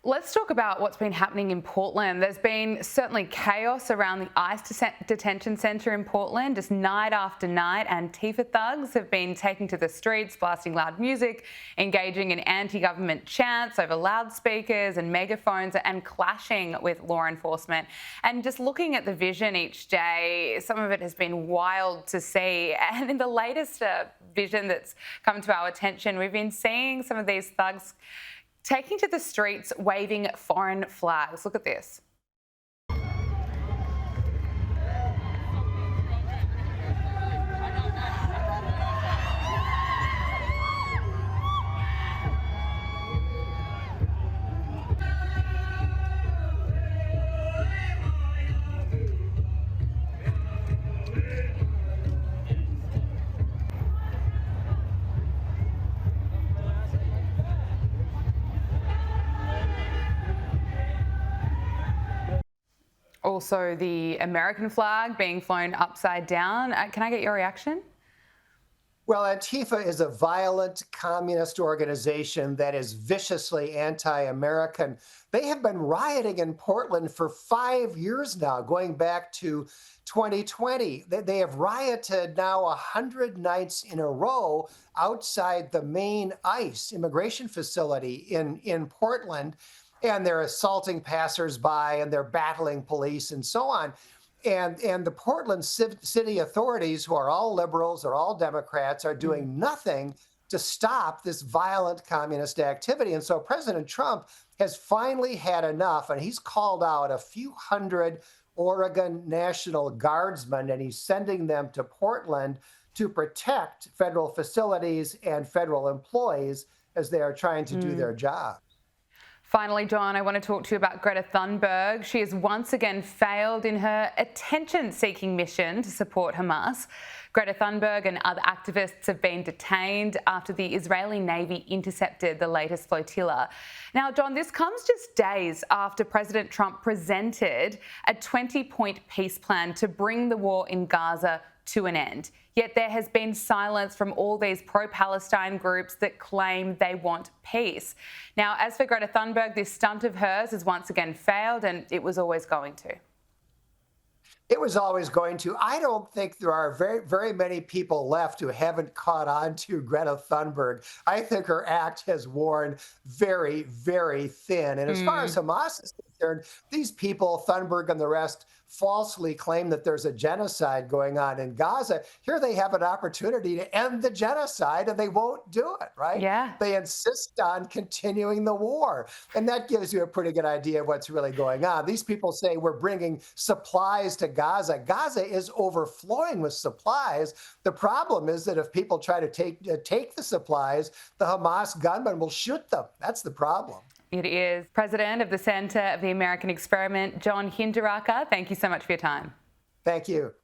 Let's talk about what's been happening in Portland. There's been certainly chaos around the ICE detention centre in Portland. Just night after night, Antifa thugs have been taking to the streets, blasting loud music, engaging in anti-government chants over loudspeakers and megaphones, and clashing with law enforcement. And just looking at the vision each day, some of it has been wild to see. And in the latest vision that's come to our attention, we've been seeing some of these thugs taking to the streets, waving foreign flags. Look at this. Also, the American flag being flown upside down. Can I get your reaction? Well, Antifa is a violent communist organization that is viciously anti-American. They have been rioting in Portland for 5 years now, going back to 2020. They have rioted now 100 nights in a row outside the main ICE immigration facility in Portland. And they're assaulting passersby and they're battling police and so on. And the Portland city authorities, who are all liberals, are all Democrats, are doing nothing to stop this violent communist activity. And so President Trump has finally had enough, and he's called out a few hundred Oregon National Guardsmen, and he's sending them to Portland to protect federal facilities and federal employees as they are trying to do their job. Finally, John, I want to talk to you about Greta Thunberg. She has once again failed in her attention-seeking mission to support Hamas. Greta Thunberg and other activists have been detained after the Israeli Navy intercepted the latest flotilla. Now, John, this comes just days after President Trump presented a 20-point peace plan to bring the war in Gaza to an end. Yet there has been silence from all these pro-Palestine groups that claim they want peace. Now, as for Greta Thunberg, this stunt of hers has once again failed, and it was always going to. It was always going to. I don't think there are very many people left who haven't caught on to Greta Thunberg. I think her act has worn very thin. And as far as Hamas is concerned, these people, Thunberg and the rest, falsely claim that there's a genocide going on in Gaza. Here they have an opportunity to end the genocide, and they won't do it, right? Yeah. They insist on continuing the war. And that gives you a pretty good idea of what's really going on. These people say we're bringing supplies to Gaza. Gaza is overflowing with supplies. The problem is that if people try to take the supplies, the Hamas gunmen will shoot them. That's the problem. It is. President of the Centre of the American Experiment, John Hinderaker, thank you so much for your time. Thank you.